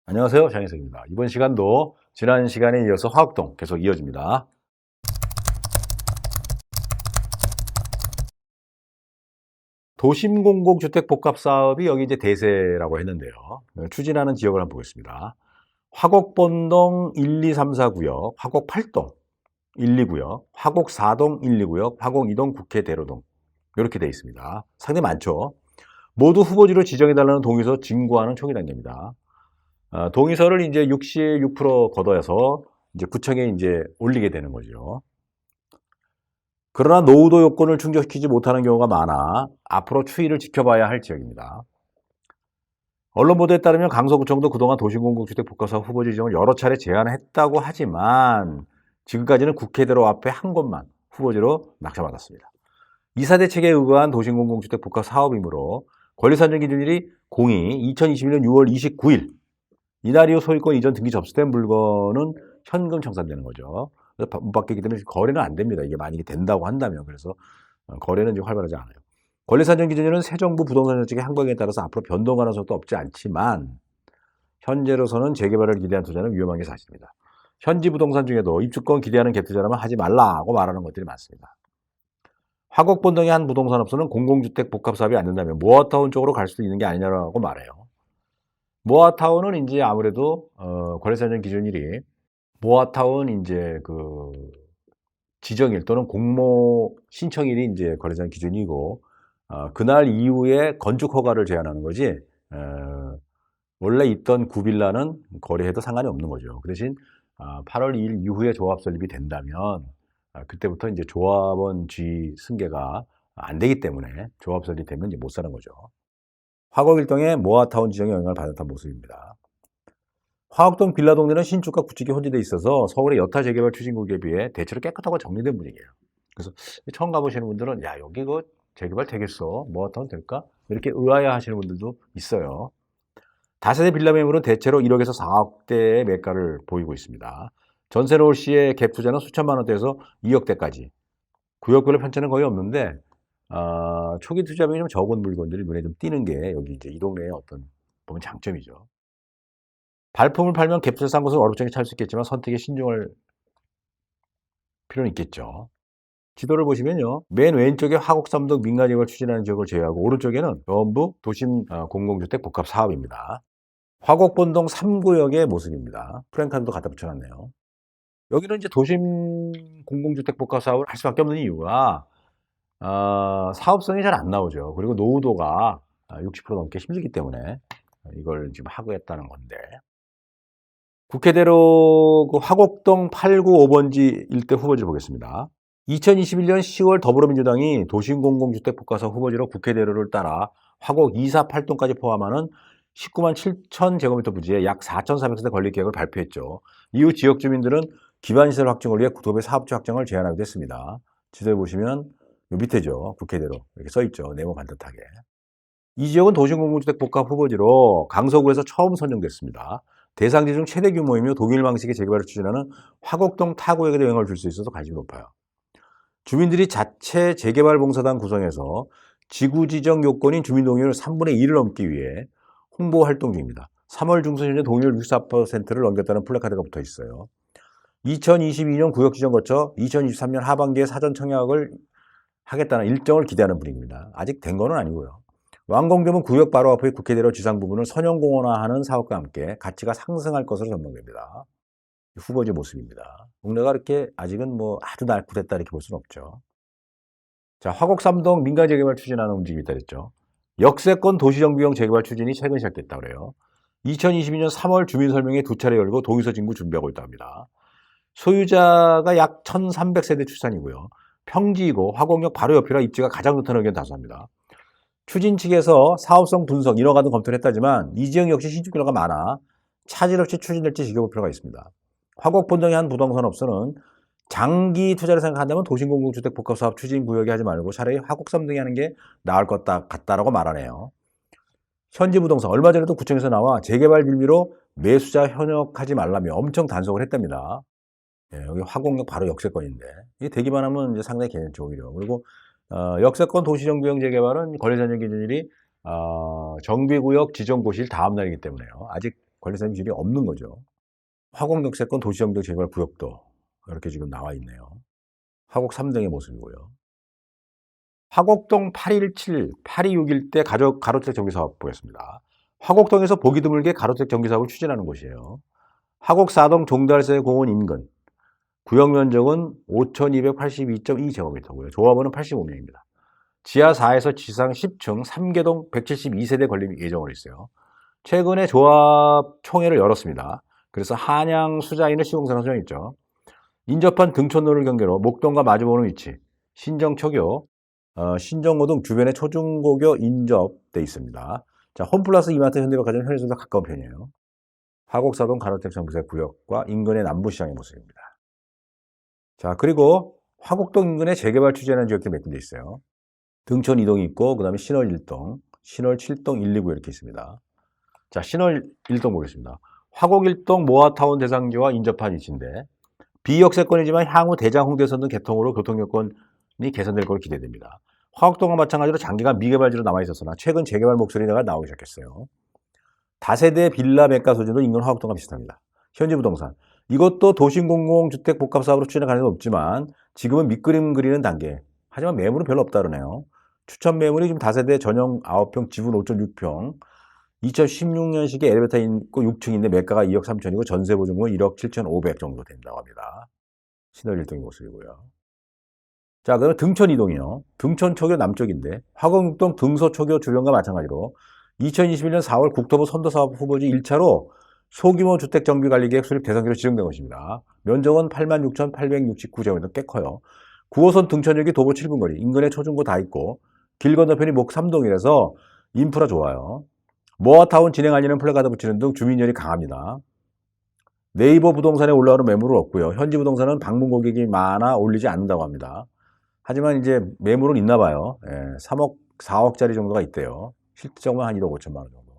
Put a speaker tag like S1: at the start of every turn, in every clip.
S1: 안녕하세요. 장혜석입니다. 이번 시간도 지난 시간에 이어서 화곡동 계속 이어집니다. 도심공공주택 복합사업이 여기 이제 대세라고 했는데요. 추진하는 지역을 한번 보겠습니다. 화곡본동 1, 2, 3, 4구역, 화곡 8동 1, 2구역, 화곡 4동 1, 2구역, 화곡 2동 국회대로동 이렇게 되어 있습니다. 상당히 많죠. 모두 후보지로 지정해달라는 동의서 진구하는 총의 단계입니다. 동의서를 이제 66% 걷어서 이제 구청에 이제 올리게 되는 거죠. 그러나 노후도 요건을 충족시키지 못하는 경우가 많아 앞으로 추이를 지켜봐야 할 지역입니다. 언론 보도에 따르면 강서구청도 그동안 도시공공주택 복합사업 후보지 지정을 여러 차례 제안했다고 하지만 지금까지는 국회대로 앞에 한 곳만 후보지로 낙찰받았습니다. 이사대책에 의거한 도시공공주택 복합사업이므로 권리산정 기준일이 2021년 6월 29일 이날 이후 소유권 이전 등기 접수된 물건은 현금 청산되는 거죠. 그래서 못 받기 때문에 거래는 안 됩니다. 이게 만약에 된다고 한다면. 그래서 거래는 지금 활발하지 않아요. 권리산정 기준일은 새 정부 부동산 정책의 한국에 따라서 앞으로 변동 가능성도 없지 않지만 현재로서는 재개발을 기대한 투자는 위험한 게 사실입니다. 현지 부동산 중에도 입주권 기대하는 갭투자라면 하지 말라고 말하는 것들이 많습니다. 화곡본동의 한 부동산업소는 공공주택 복합사업이 안 된다면 모아타운 쪽으로 갈 수도 있는 게 아니냐고 말해요. 모아타운은 이제 아무래도 권리산정 기준일이 모아타운 이제 그 지정일 또는 공모 신청일이 이제 권리산정 기준이고 그날 이후에 건축 허가를 제한하는 거지 원래 있던 구빌라는 거래해도 상관이 없는 거죠. 그 대신 8월 2일 이후에 조합 설립이 된다면 그때부터 이제 조합원 지위 승계가 안 되기 때문에 조합 설립되면 이제 못 사는 거죠. 화곡 일동의 모아타운 지정에 영향을 받았던 모습입니다. 화곡동 빌라 동네는 신축과 구축이 혼재되어 있어서 서울의 여타 재개발 추진국에 비해 대체로 깨끗하고 정리된 분위기예요. 그래서 처음 가보시는 분들은 야 여기 그 재개발 되겠어? 모아타운 될까? 이렇게 의아해 하시는 분들도 있어요. 다세대 빌라 매물은 대체로 1억에서 4억대의 매가를 보이고 있습니다. 전세 놓을 시의 갭 투자는 수천만 원대에서 2억대까지. 구역별로 편차는 거의 없는데 초기 투자비이 좀 적은 물건들이 눈에 좀 띄는 게 여기 이제 이 동네의 어떤 보면 장점이죠. 발품을 팔면 갭투자 싼 곳은 어렵게 찾을 수 있겠지만 선택에 신중할 필요는 있겠죠. 지도를 보시면요. 맨 왼쪽에 화곡 삼동 민간지역을 추진하는 지역을 제외하고 오른쪽에는 전부 도심 공공주택 복합 사업입니다. 화곡본동 3구역의 모습입니다. 프랭카드도 갖다 붙여놨네요. 여기는 이제 도심 공공주택 복합 사업을 할 수밖에 없는 이유가 사업성이 잘 안 나오죠. 그리고 노후도가 60% 넘게 힘들기 때문에 이걸 지금 하고 했다는 건데 국회대로 그 화곡동 8구 5번지 일대 후보지를 보겠습니다. 2021년 10월 더불어민주당이 도심공공주택 복합사업 후보지로 국회대로를 따라 화곡 2, 4, 8동까지 포함하는 19만 7천 제곱미터 부지에 약 4,400세대 건립 계획을 발표했죠. 이후 지역 주민들은 기반시설 확충을 위해 도배 사업지 확장을 제안하기도 했습니다. 지도에 보시면 요 밑에죠. 국회대로 이렇게 써있죠. 네모 반듯하게. 이 지역은 도심공공주택 복합 후보지로 강서구에서 처음 선정됐습니다. 대상지 중 최대 규모이며 독일 방식의 재개발을 추진하는 화곡동 타구역에도 영향을 줄 수 있어서 관심이 높아요. 주민들이 자체 재개발 봉사단 구성해서 지구 지정 요건인 주민 동의율 3분의 1을 넘기 위해 홍보 활동 중입니다. 3월 중순 현재 동의율 64%를 넘겼다는 플래카드가 붙어 있어요. 2022년 구역 지정 거쳐 2023년 하반기에 사전 청약을 하겠다는 일정을 기대하는 분위기입니다. 아직 된 건 아니고요. 완공되면 구역 바로 앞의 국회대로 지상 부분을 선형공원화하는 사업과 함께 가치가 상승할 것으로 전망됩니다. 후보지 모습입니다. 동네가 이렇게 아직은 뭐 아주 날렵했다 이렇게 볼 수는 없죠. 자, 화곡 삼동 민간 재개발 추진하는 움직임이 있다 그랬죠. 역세권 도시정비용 재개발 추진이 최근 시작됐다고 그래요. 2022년 3월 주민설명회 2차례 열고 동의서 진구 준비하고 있다고 합니다. 소유자가 약 1,300세대 출산이고요. 평지이고 화곡역 바로 옆이라 입지가 가장 좋다는 의견 다수합니다. 추진 측에서 사업성 분석, 인허가 등 검토를 했다지만 이 지역 역시 신축 기로가 많아 차질 없이 추진될지 지켜볼 필요가 있습니다. 화곡본동의 한 부동산업소는 장기 투자를 생각한다면 도심공공주택 복합사업 추진 구역에 하지 말고 차라리 화곡 삼동에 하는 게 나을 것 같다라고 말하네요. 현지 부동산 얼마 전에도 구청에서 나와 재개발 빌미로 매수자 현역하지 말라며 엄청 단속을 했답니다. 예, 여기 화곡역 바로 역세권인데 이게 되기만 하면 이제 상당히 괜찮죠 오히려. 그리고 역세권 도시정비용 재개발은 권리산정 기준일이 정비구역 지정고시일 다음 날이기 때문에요. 아직 관리사님 지분이 없는 거죠. 화곡역세권 도시정책 재개발 구역도 이렇게 지금 나와 있네요. 화곡 3등의 모습이고요. 화곡동 817, 8261대 가로택 정비사업 보겠습니다. 화곡동에서 보기 드물게 가로택 정비사업을 추진하는 곳이에요. 화곡 4동 종달새 공원 인근. 구역 면적은 5,282.2제곱미터고요. 조합원은 85명입니다. 지하 4에서 지상 10층 3개동 172세대 건립 예정으로 있어요. 최근에 조합 총회를 열었습니다. 그래서 한양 수자인을 시공사로 선정했죠. 인접한 등촌로를 경계로 목동과 마주보는 위치, 신정초교, 신정고등 주변에 초중고교 인접돼 있습니다. 자, 홈플러스 이마트 현대백화점 현에서도 가까운 편이에요. 화곡사동 가로택 정비사 구역과 인근의 남부시장의 모습입니다. 자, 그리고 화곡동 인근에 재개발 추진하는 지역들이 몇 군데 있어요. 등촌 2동이 있고, 그 다음에 신월 1동, 신월 7동 1, 2구 이렇게 있습니다. 자, 신월 1동 보겠습니다. 화곡 1동 모아타운 대상지와 인접한 위치인데, 비역세권이지만 향후 대장 홍대선 등 개통으로 교통여건이 개선될 것으로 기대됩니다. 화곡동과 마찬가지로 장기간 미개발지로 남아있었으나 최근 재개발 목소리가 나오기 시작했어요. 다세대 빌라 매가 소진도 인근 화곡동과 비슷합니다. 현지부동산. 이것도 도심공공주택 복합사업으로 추진할 가능성은 없지만 지금은 밑그림 그리는 단계. 하지만 매물은 별로 없다 그러네요. 추천 매물이 지금 다세대 전용 9평, 지분 5.6평. 2016년식에 엘리베이터 있고 6층인데 매가가 2억 3천이고 전세 보증금은 1억 7,500 정도 된다고 합니다. 신월 1동의 모습이고요. 자, 그러면 등촌 2동이요. 등촌 초교 남쪽인데 화곡 6동 등소 초교 주변과 마찬가지로 2021년 4월 국토부 선도사업 후보지 1차로 소규모 주택정비관리계획 수립 대상지로 지정된 것입니다. 면적은 86,869제곱미터 꽤 커요. 9호선 등촌역이 도보 7분 거리, 인근에 초중고 다 있고 길 건너편이 목 3동이라서 인프라 좋아요. 모아타운 진행 아니면 플래카드 붙이는 등 주민열이 강합니다. 네이버 부동산에 올라오는 매물은 없고요. 현지 부동산은 방문 고객이 많아 올리지 않는다고 합니다. 하지만 이제 매물은 있나 봐요. 3억, 4억짜리 정도가 있대요. 실적은 한 1억 5천만 원 정도.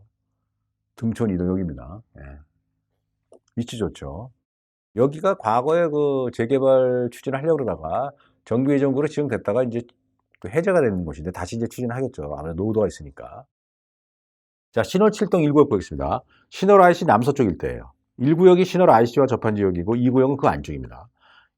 S1: 등촌 2동역입니다. 위치 좋죠. 여기가 과거에 그 재개발 추진을 하려고 그러다가 정비예정구로 지정됐다가 이제 해제가 되는 곳인데 다시 이제 추진하겠죠. 아무래도 노후도가 있으니까. 자, 신월 7동 1구역 보겠습니다. 신월 IC 남서쪽 일대예요. 1구역이 신월 IC와 접한 지역이고 2구역은 그 안쪽입니다.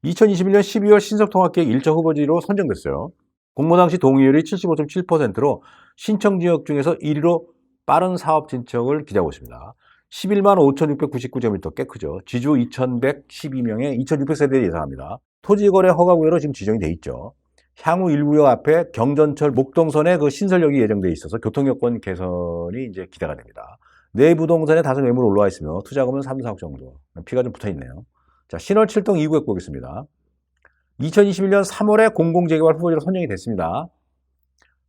S1: 2021년 12월 신석통합계획 1차 후보지로 선정됐어요. 공모 당시 동의율이 75.7%로 신청 지역 중에서 1위로 빠른 사업 진척을 기대하고 있습니다. 11만 5,699제곱미터 꽤 크죠. 지주 2,112명에 2,600세대 예상합니다. 토지거래 허가구역으로 지금 지정이 돼 있죠. 향후 1구역 앞에 경전철 목동선에 그 신설역이 예정돼 있어서 교통여건 개선이 이제 기대가 됩니다. 내 부동산에 다소 매물 올라와 있으며 투자금은 3, 4억 정도. 피가 좀 붙어 있네요. 자, 신월 7동 2구역 보겠습니다. 2021년 3월에 공공재개발 후보지로 선정이 됐습니다.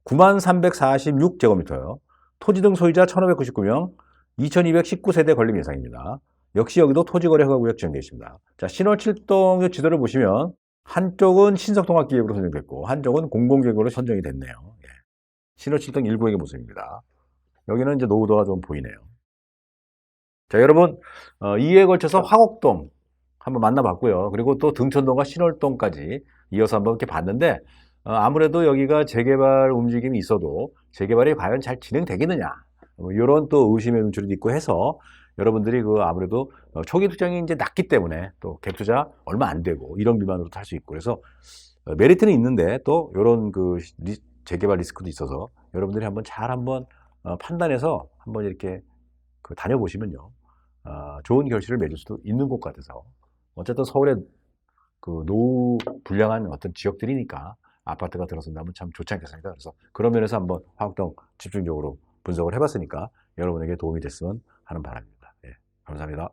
S1: 9346제곱미터요. 토지 등 소유자 1599명, 2219세대 건립 예상입니다. 역시 여기도 토지거래 허가구역 지정되어 있습니다. 자, 신월 7동의 지도를 보시면 한쪽은 신석통합기획으로 선정됐고 한쪽은 공공재개발로 선정이 됐네요. 신월 7동 1구역의 모습입니다. 여기는 이제 노후도가 좀 보이네요. 자, 여러분, 2회에 걸쳐서 화곡동 한번 만나봤고요. 그리고 또 등촌동과 신월동까지 이어서 한번 이렇게 봤는데, 아무래도 여기가 재개발 움직임이 있어도 재개발이 과연 잘 진행되겠느냐, 뭐 이런 또 의심의 눈초리도 있고 해서 여러분들이 그 아무래도 초기 투자이 이제 낮기 때문에 또 갭 투자 얼마 안 되고 이런 기반으로 할 수 있고 그래서 메리트는 있는데 또 이런 그 재개발 리스크도 있어서 여러분들이 한번 판단해서 한번 이렇게 그 다녀보시면요. 좋은 결실을 맺을 수도 있는 곳 같아서 어쨌든 서울에 그 노후 불량한 어떤 지역들이니까 아파트가 들어선다면 참 좋지 않겠습니까? 그래서 그런 면에서 한번 화곡동 집중적으로 분석을 해봤으니까 여러분에게 도움이 됐으면 하는 바람입니다. 감사합니다.